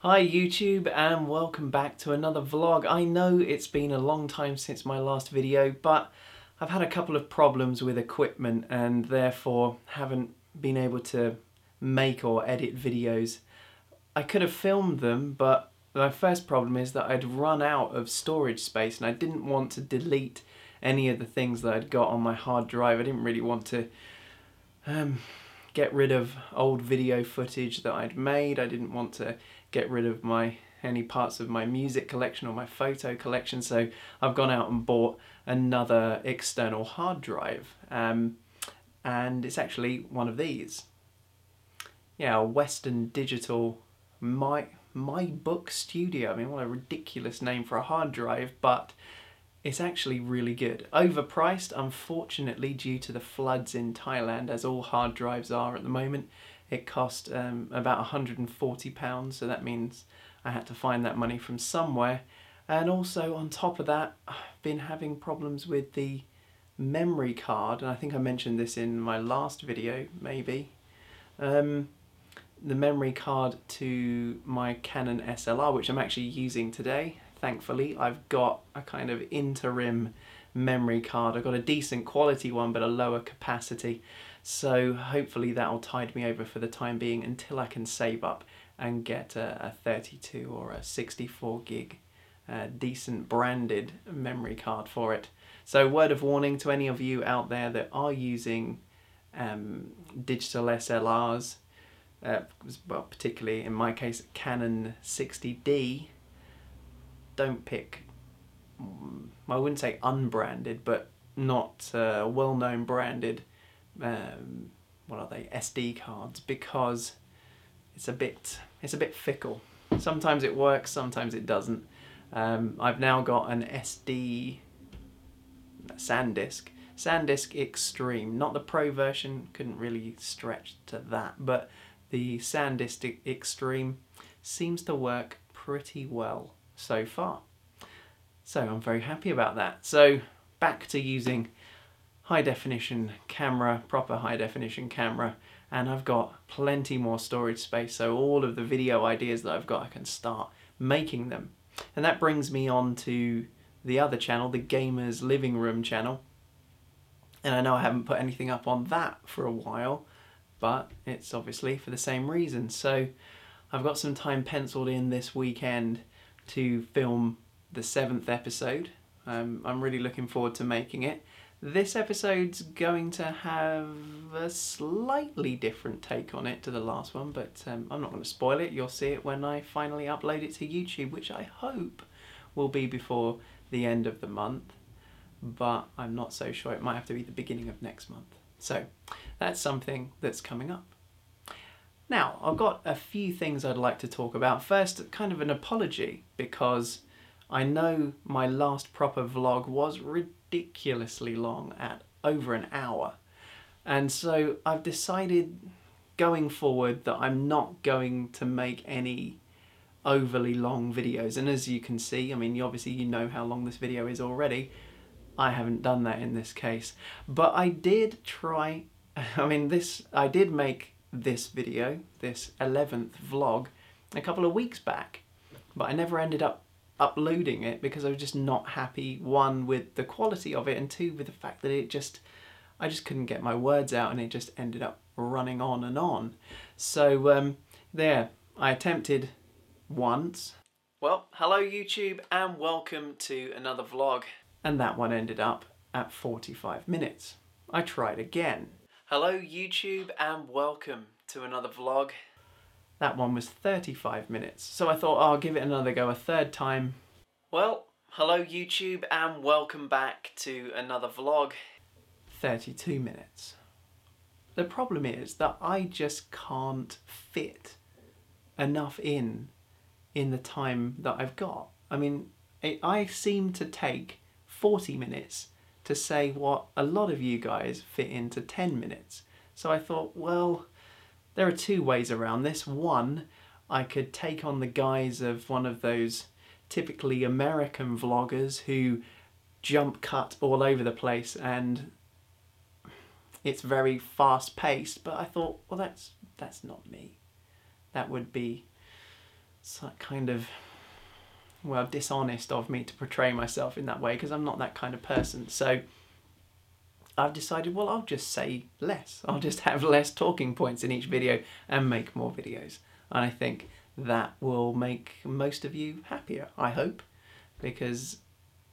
Hi YouTube and welcome back to another vlog. I know it's been a long time since my last video, but I've had a couple of problems with equipment and therefore haven't been able to make or edit videos. I could have filmed them, but my first problem is that I'd run out of storage space and I didn't want to delete any of the things that I'd got on my hard drive. I didn't really want to get rid of old video footage that I'd made. I didn't want to get rid of any parts of my music collection or my photo collection, so I've gone out and bought another external hard drive, and it's actually one of these. Yeah, a Western Digital My Book Studio. I mean, what a ridiculous name for a hard drive, but it's actually really good. Overpriced, unfortunately, due to the floods in Thailand, as all hard drives are at the moment. It cost about £140, so that means I had to find that money from somewhere. And also, on top of that, I've been having problems with the memory card, and I think I mentioned this in my last video, maybe. The memory card to my Canon SLR, which I'm actually using today. Thankfully, I've got a kind of interim memory card. I've got a decent quality one, but a lower capacity. So hopefully that'll tide me over for the time being until I can save up and get a 32 or a 64 gig decent branded memory card for it. So word of warning to any of you out there that are using digital SLRs, well, particularly in my case Canon 60D, don't pick, I wouldn't say unbranded, but not well-known branded, what are they, SD cards, because it's a bit fickle. Sometimes it works, sometimes it doesn't. I've now got an SD SanDisk Extreme, not the Pro version, couldn't really stretch to that, but the SanDisk Extreme seems to work pretty well so far. So I'm very happy about that. So back to using high definition camera, proper high definition camera, and I've got plenty more storage space, so all of the video ideas that I've got, I can start making them. And that brings me on to the other channel, the Gamers Living Room channel. And I know I haven't put anything up on that for a while, but it's obviously for the same reason. So I've got some time penciled in this weekend to film the 7th episode. I'm really looking forward to making it. This episode's going to have a slightly different take on it to the last one, but I'm not going to spoil it. You'll see it when I finally upload it to YouTube, which I hope will be before the end of the month, but I'm not so sure. It might have to be the beginning of next month. So that's something that's coming up. Now, I've got a few things I'd like to talk about. First, kind of an apology, because I know my last proper vlog was ridiculously long, at over an hour. And so I've decided going forward that I'm not going to make any overly long videos. And as you can see, I mean, obviously you know how long this video is already. I haven't done that in this case. But I did try, I did make this video, this 11th vlog, a couple of weeks back, but I never ended up uploading it because I was just not happy, one, with the quality of it, and two, with the fact that I just couldn't get my words out and it just ended up running on and on. So there, I attempted once. Well, hello YouTube and welcome to another vlog. And that one ended up at 45 minutes. I tried again. Hello YouTube and welcome to another vlog. That one was 35 minutes. So I thought, I'll give it another go a third time. Well, hello YouTube and welcome back to another vlog. 32 minutes. The problem is that I just can't fit enough in the time that I've got. I mean, I seem to take 40 minutes to say what a lot of you guys fit into 10 minutes. So I thought, well, there are two ways around this. One, I could take on the guise of one of those typically American vloggers who jump cut all over the place and it's very fast paced, but I thought, well, that's not me. That would be it's like kind of, well, dishonest of me to portray myself in that way, because I'm not that kind of person. So I've decided, well, I'll just say less. I'll just have less talking points in each video and make more videos. And I think that will make most of you happier, I hope, because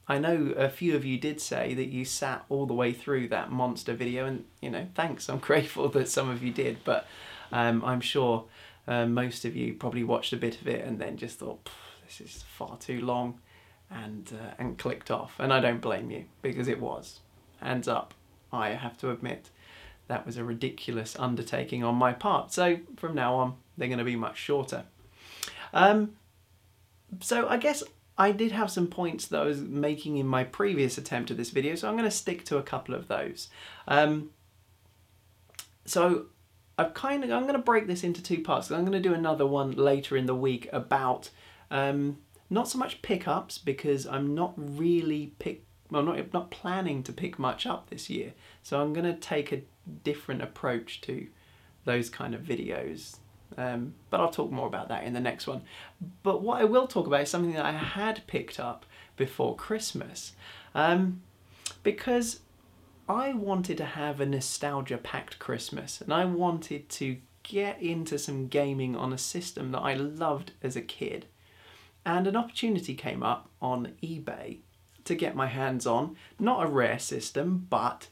I know a few of you did say that you sat all the way through that monster video, and, you know, thanks, I'm grateful that some of you did, but I'm sure most of you probably watched a bit of it and then just thought, this is far too long, and clicked off. And I don't blame you, because it was. Hands up, I have to admit, that was a ridiculous undertaking on my part. So from now on, they're going to be much shorter. So I guess I did have some points that I was making in my previous attempt at this video, so I'm going to stick to a couple of those. So I'm going to break this into two parts. I'm going to do another one later in the week about not so much pickups, because I'm not really not planning to pick much up this year. So I'm going to take a different approach to those kind of videos. But I'll talk more about that in the next one. But what I will talk about is something that I had picked up before Christmas, because I wanted to have a nostalgia-packed Christmas, and I wanted to get into some gaming on a system that I loved as a kid. And an opportunity came up on eBay to get my hands on, not a rare system, but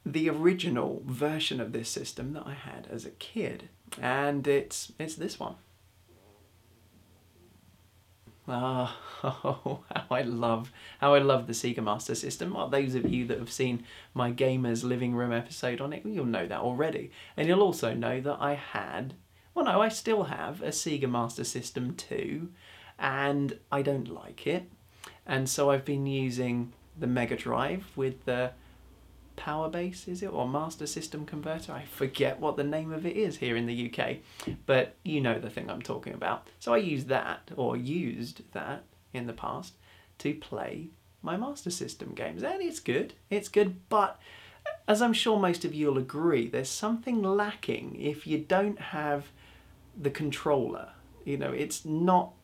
the original version of this system that I had as a kid. And it's this one. Oh, how I love the Sega Master System. Well, those of you that have seen my Gamers Living Room episode on it, you'll know that already. And you'll also know that I still have a Sega Master System 2, and I don't like it. And so I've been using the Mega Drive with the Power Base, is it? Or Master System Converter? I forget what the name of it is here in the UK, but you know the thing I'm talking about. So I used that in the past to play my Master System games, and it's good, but as I'm sure most of you will agree, there's something lacking if you don't have the controller. You know, it's not,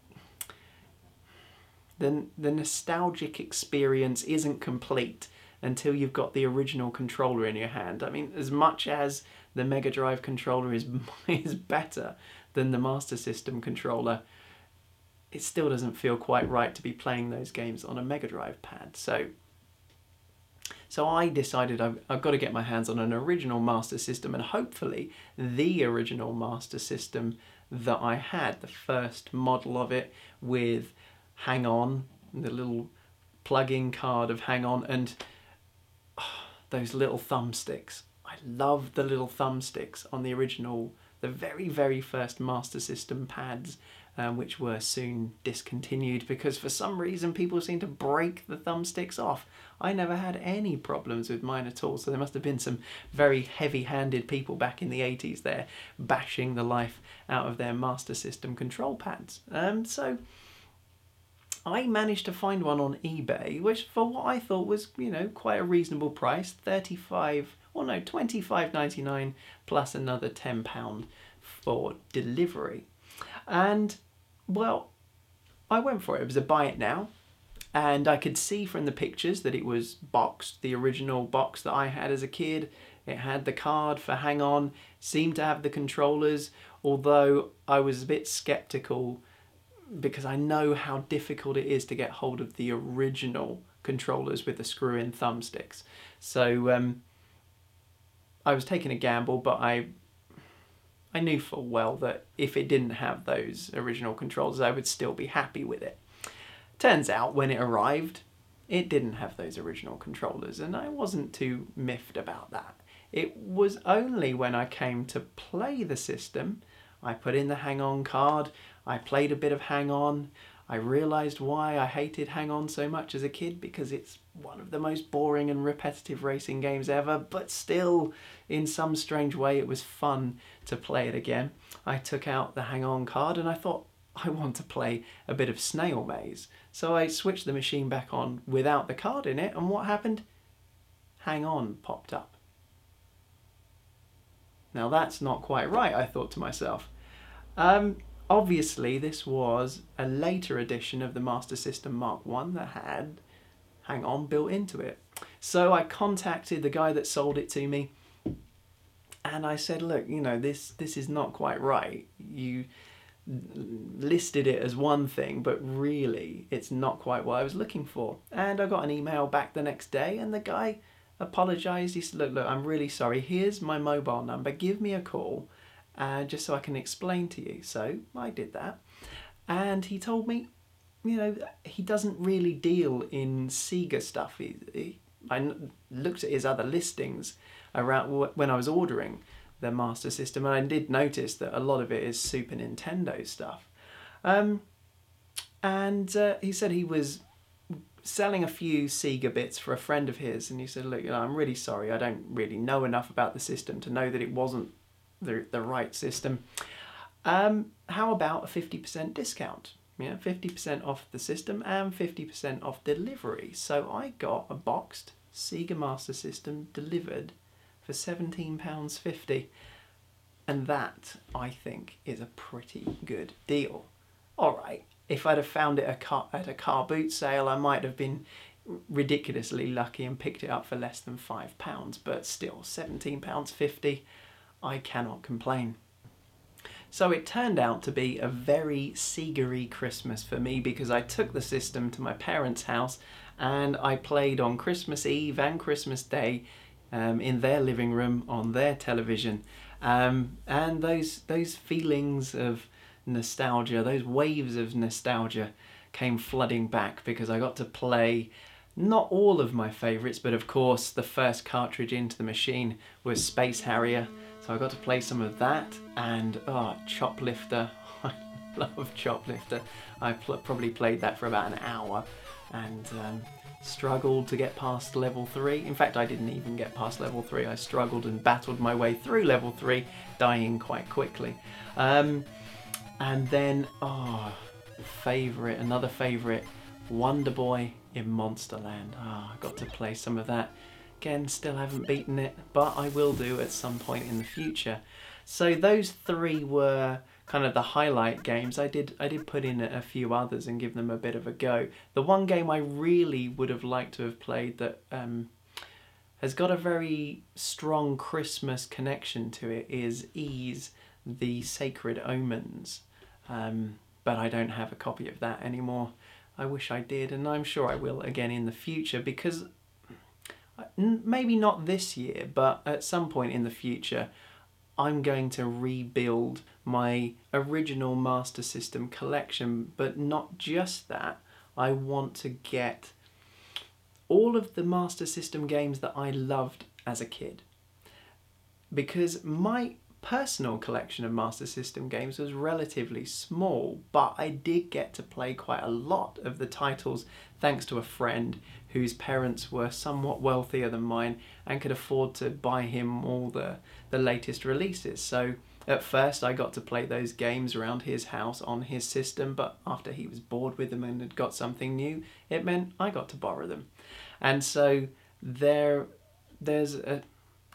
the nostalgic experience isn't complete until you've got the original controller in your hand. I mean, as much as the Mega Drive controller is better than the Master System controller, it still doesn't feel quite right to be playing those games on a Mega Drive pad. So I decided I've got to get my hands on an original Master System, and hopefully the original Master System that I had, the first model of it with Hang On, the little plug-in card of Hang On, and those little thumbsticks. I love the little thumbsticks on the original, the very, very first Master System pads, which were soon discontinued because for some reason people seem to break the thumbsticks off. I never had any problems with mine at all, so there must have been some very heavy-handed people back in the 80s there bashing the life out of their Master System control pads. So I managed to find one on eBay, which for what I thought was, you know, quite a reasonable price, £25.99 plus another £10 for delivery. And, well, I went for it. It was a buy it now. And I could see from the pictures that it was boxed, the original box that I had as a kid. It had the card for Hang On, seemed to have the controllers, although I was a bit skeptical because I know how difficult it is to get hold of the original controllers with the screw-in thumbsticks. So I was taking a gamble, but I knew full well that if it didn't have those original controllers, I would still be happy with it. Turns out, when it arrived, it didn't have those original controllers, and I wasn't too miffed about that. It was only when I came to play the system, I put in the Hang On card, I played a bit of Hang On, I realised why I hated Hang On so much as a kid, because it's one of the most boring and repetitive racing games ever, but still, in some strange way, it was fun to play it again. I took out the Hang On card and I thought, I want to play a bit of Snail Maze. So I switched the machine back on without the card in it, and what happened? Hang On popped up. Now that's not quite right, I thought to myself. obviously this was a later edition of the Master System Mark 1 that had Hang On built into it. So I contacted the guy that sold it to me, and I said, look, you know, this is not quite right. You listed it as one thing, but really it's not quite what I was looking for. And I got an email back the next day, and the guy apologized. He said, look, I'm really sorry. Here's my mobile number. Give me a call, just so I can explain to you. So I did that. And he told me, you know, he doesn't really deal in Sega stuff. I looked at his other listings around when I was ordering the Master System, and I did notice that a lot of it is Super Nintendo stuff. He said he was selling a few Sega bits for a friend of his, and he said, look, you know, I'm really sorry, I don't really know enough about the system to know that it wasn't the right system. How about a 50% discount? Yeah, 50% off the system and 50% off delivery. So I got a boxed Sega Master System delivered for £17.50, and that, I think, is a pretty good deal. All right, if I'd have found it at a car boot sale, I might have been ridiculously lucky and picked it up for less than £5, but still, £17.50, I cannot complain. So it turned out to be a very Sega-y Christmas for me, because I took the system to my parents' house and I played on Christmas Eve and Christmas Day in their living room on their television. And those feelings of nostalgia, those waves of nostalgia came flooding back, because I got to play not all of my favourites, but of course the first cartridge into the machine was Space Harrier. So I got to play some of that, and Choplifter. I love Choplifter. I probably played that for about an hour, and struggled to get past level 3. In fact, I didn't even get past level 3. I struggled and battled my way through level 3, dying quite quickly. And then, another favourite, Wonder Boy in Monsterland. I got to play some of that. Again, still haven't beaten it, but I will do at some point in the future. So those three were kind of the highlight games. I did put in a few others and give them a bit of a go. The one game I really would have liked to have played that has got a very strong Christmas connection to it is Ys, the Sacred Omens. But I don't have a copy of that anymore. I wish I did, and I'm sure I will again in the future, because maybe not this year, but at some point in the future, I'm going to rebuild my original Master System collection. But not just that, I want to get all of the Master System games that I loved as a kid. Because my personal collection of Master System games was relatively small, but I did get to play quite a lot of the titles thanks to a friend whose parents were somewhat wealthier than mine and could afford to buy him all the latest releases. So at first I got to play those games around his house on his system, but after he was bored with them and had got something new, it meant I got to borrow them. And so there's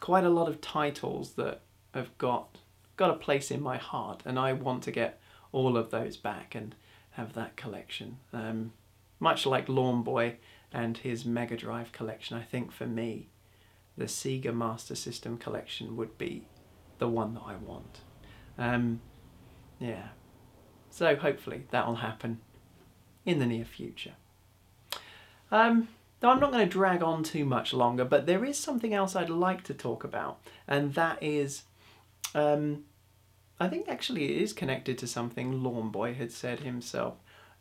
quite a lot of titles that have got a place in my heart, and I want to get all of those back and have that collection. Much like Lawn Boy and his Mega Drive collection, I think for me, the Sega Master System collection would be the one that I want. Yeah. So hopefully that'll happen in the near future. Now I'm not going to drag on too much longer, but there is something else I'd like to talk about, and that is, I think actually it is connected to something Lawn Boy had said himself.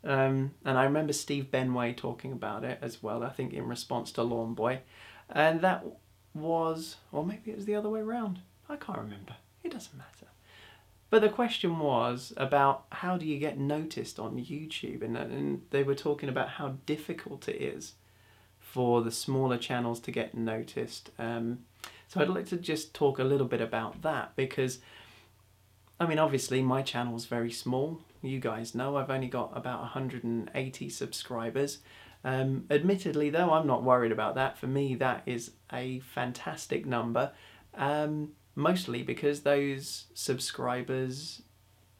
And I remember Steve Benway talking about it as well, I think in response to Lawn Boy. And that was, or maybe it was the other way around. I can't remember. It doesn't matter. But the question was about how do you get noticed on YouTube? And they were talking about how difficult it is for the smaller channels to get noticed. So I'd like to just talk a little bit about that, because I mean, obviously my channel's very small. You guys know I've only got about 180 subscribers. Admittedly though, I'm not worried about that. For me, that is a fantastic number. Mostly because those subscribers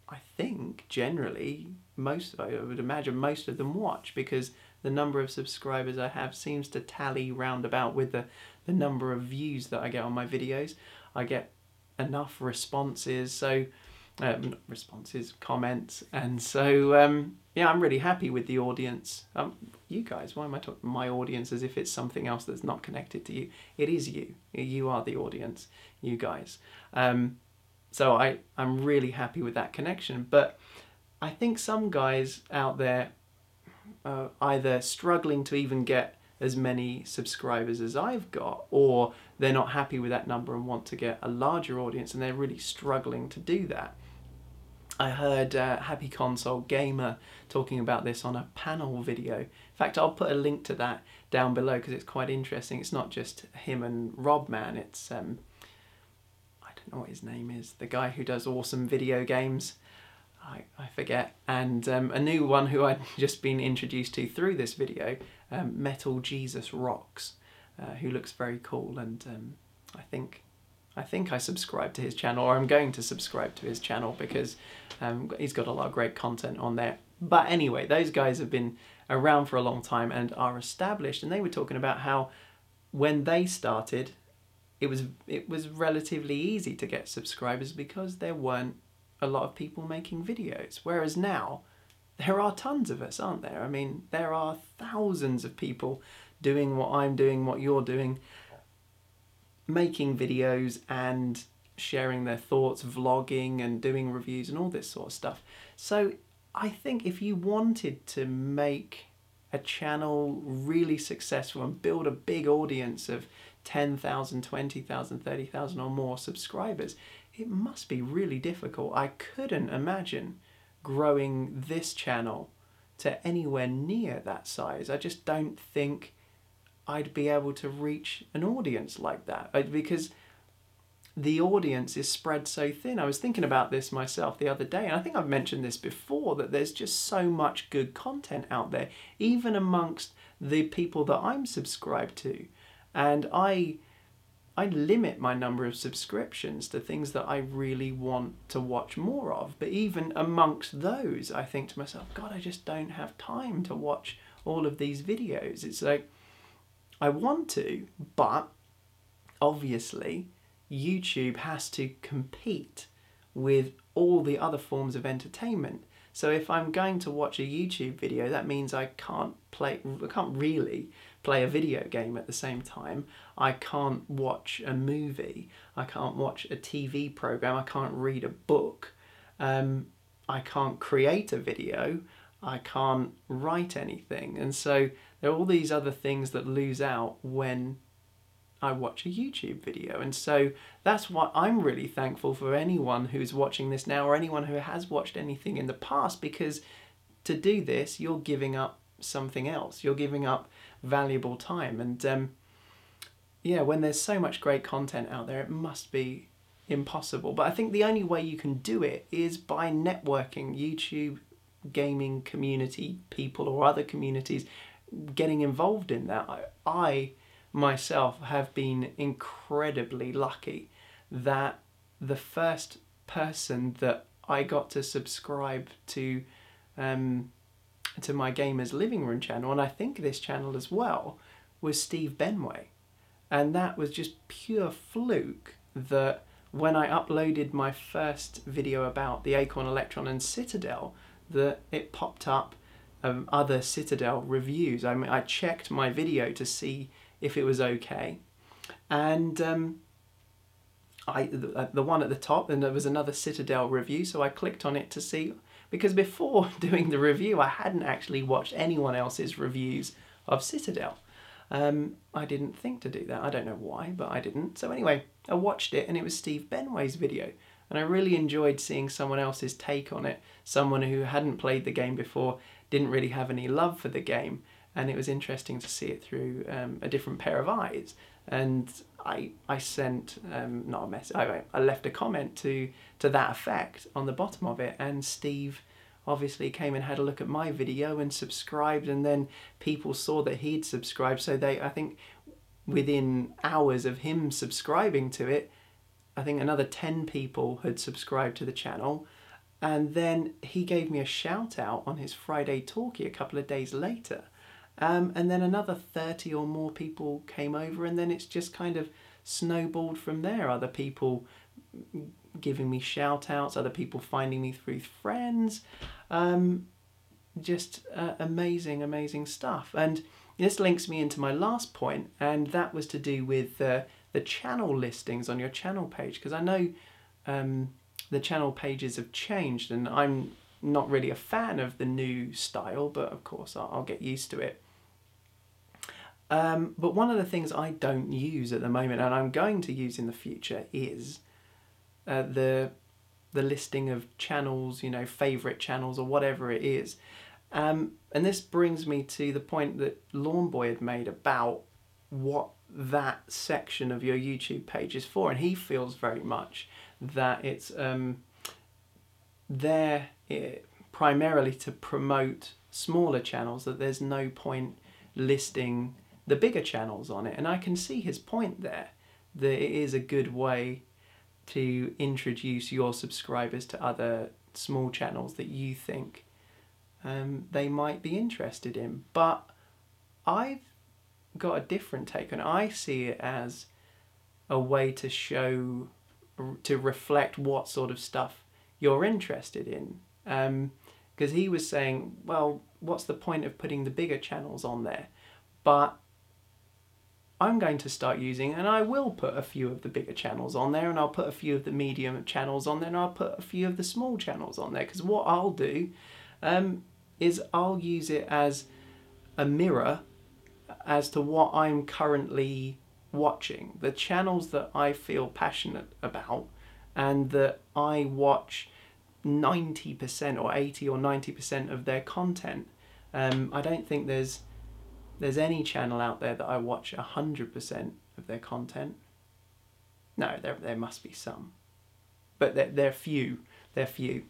I think generally I would imagine most of them watch, because the number of subscribers I have seems to tally roundabout with the number of views that I get on my videos. I get enough responses, so not responses, comments, and so yeah, I'm really happy with the audience. You guys, why am I talking my audience as if it's something else that's not connected to you? It is you. You are the audience, you guys. So I'm really happy with that connection. But I think some guys out there are either struggling to even get as many subscribers as I've got, or they're not happy with that number and want to get a larger audience, and they're really struggling to do that. I heard Happy Console Gamer talking about this on a panel video. In fact, I'll put a link to that down below because it's quite interesting. It's not just him and Rob Man, it's I don't know what his name is, the guy who does awesome video games. I forget. And a new one who I'd just been introduced to through this video, Metal Jesus Rocks, who looks very cool, and I think I subscribe to his channel, or I'm going to subscribe to his channel, because he's got a lot of great content on there. But anyway, those guys have been around for a long time and are established, and they were talking about how when they started, it was relatively easy to get subscribers because there weren't a lot of people making videos. Whereas now, there are tons of us, aren't there? I mean, there are thousands of people doing what I'm doing, what you're doing, making videos and sharing their thoughts, vlogging and doing reviews and all this sort of stuff. So I think if you wanted to make a channel really successful and build a big audience of 10,000, 20,000, 30,000 or more subscribers, it must be really difficult. I couldn't imagine growing this channel to anywhere near that size. I just don't think I'd be able to reach an audience like that, because the audience is spread so thin. I was thinking about this myself the other day, and I think I've mentioned this before, that there's just so much good content out there, even amongst the people that I'm subscribed to. And I limit my number of subscriptions to things that I really want to watch more of. But even amongst those, I think to myself, God, I just don't have time to watch all of these videos. It's like, I want to, but obviously YouTube has to compete with all the other forms of entertainment. So if I'm going to watch a YouTube video, that means I can't really play a video game at the same time. I can't watch a movie. I can't watch a TV program. I can't read a book. I can't create a video. I can't write anything. And so there are all these other things that lose out when I watch a YouTube video. And so that's why I'm really thankful for anyone who's watching this now, or anyone who has watched anything in the past, because to do this, you're giving up something else. You're giving up valuable time. And yeah, when there's so much great content out there, it must be impossible. But I think the only way you can do it is by networking. YouTube gaming community people or other communities, getting involved in that. I myself have been incredibly lucky that the first person that I got to subscribe to my Gamers Living Room channel, and I think this channel as well, was Steve Benway. And that was just pure fluke that when I uploaded my first video about the Acorn Electron and Citadel, that it popped up other Citadel reviews. I mean, I checked my video to see if it was okay, and the one at the top, and there was another Citadel review, so I clicked on it to see, because before doing the review I hadn't actually watched anyone else's reviews of Citadel. I didn't think to do that. I don't know why, but I didn't. So anyway, I watched it, and it was Steve Benway's video, and I really enjoyed seeing someone else's take on it, someone who hadn't played the game before, didn't really have any love for the game, and it was interesting to see it through a different pair of eyes. And I sent, not a message, I left a comment to that effect on the bottom of it, and Steve obviously came and had a look at my video and subscribed, and then people saw that he'd subscribed, so I think within hours of him subscribing to it, I think another 10 people had subscribed to the channel, And then he gave me a shout out on his Friday talkie a couple of days later. And then another 30 or more people came over, and then it's just kind of snowballed from there. Other people giving me shout outs, other people finding me through friends. Just amazing stuff. And this links me into my last point, and that was to do with the channel listings on your channel page, because I know the channel pages have changed, and I'm not really a fan of the new style, but of course I'll get used to it. But one of the things I don't use at the moment, and I'm going to use in the future, is the listing of channels, you know, favourite channels or whatever it is. And this brings me to the point that Lawn Boy had made about what that section of your YouTube page is for, and he feels very much that it's there primarily to promote smaller channels, that there's no point listing the bigger channels on it. And I can see his point there, that it is a good way to introduce your subscribers to other small channels that you think they might be interested in. But I've got a different take on it. I see it as a way to show, to reflect what sort of stuff you're interested in. Because he was saying, well, what's the point of putting the bigger channels on there? But I'm going to start using, and I will put a few of the bigger channels on there, and I'll put a few of the medium channels on there, and I'll put a few of the small channels on there. Because what I'll do is I'll use it as a mirror as to what I'm currently watching, the channels that I feel passionate about and that I watch 90% or 80 or 90% of their content. I don't think there's any channel out there that I watch 100% of their content. No, there must be some, but they're few. They're few.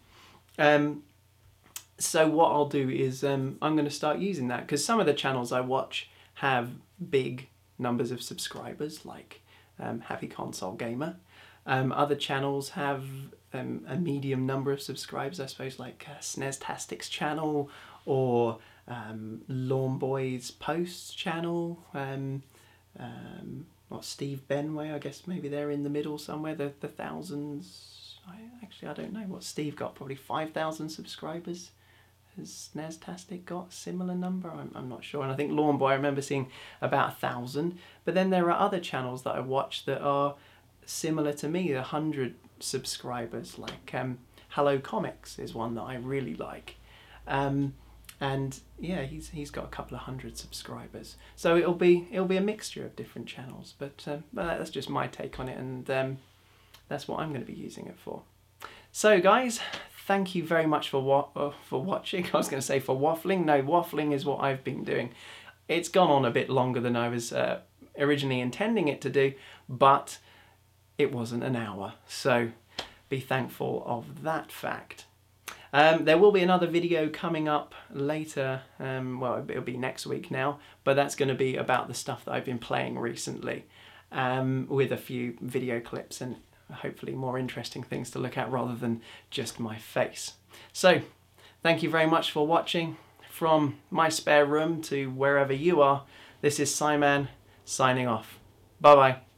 So what I'll do is I'm going to start using that, because some of the channels I watch have big numbers of subscribers, like Happy Console Gamer. Other channels have a medium number of subscribers, I suppose, like SNEStastic's channel, or Lawn Boy's Posts channel, or Steve Benway, I guess maybe they're in the middle somewhere, the thousands. I don't know what Steve got, probably 5,000 subscribers. Has SNEStastic got a similar number? I'm not sure. And I think Lawn Boy, I remember seeing about 1,000. But then there are other channels that I watch that are similar to me, 100 subscribers, like Hello Comics is one that I really like. And yeah, he's got a couple of 100 subscribers. So it'll be a mixture of different channels. But that's just my take on it, and that's what I'm going to be using it for. So guys, thank you very much for watching. I was going to say for waffling. No, waffling is what I've been doing. It's gone on a bit longer than I was originally intending it to do, but it wasn't an hour. So be thankful of that fact. There will be another video coming up later, well, it'll be next week now, but that's going to be about the stuff that I've been playing recently, with a few video clips and hopefully more interesting things to look at rather than just my face. So, thank you very much for watching. From my spare room to wherever you are, this is Simon signing off. Bye bye.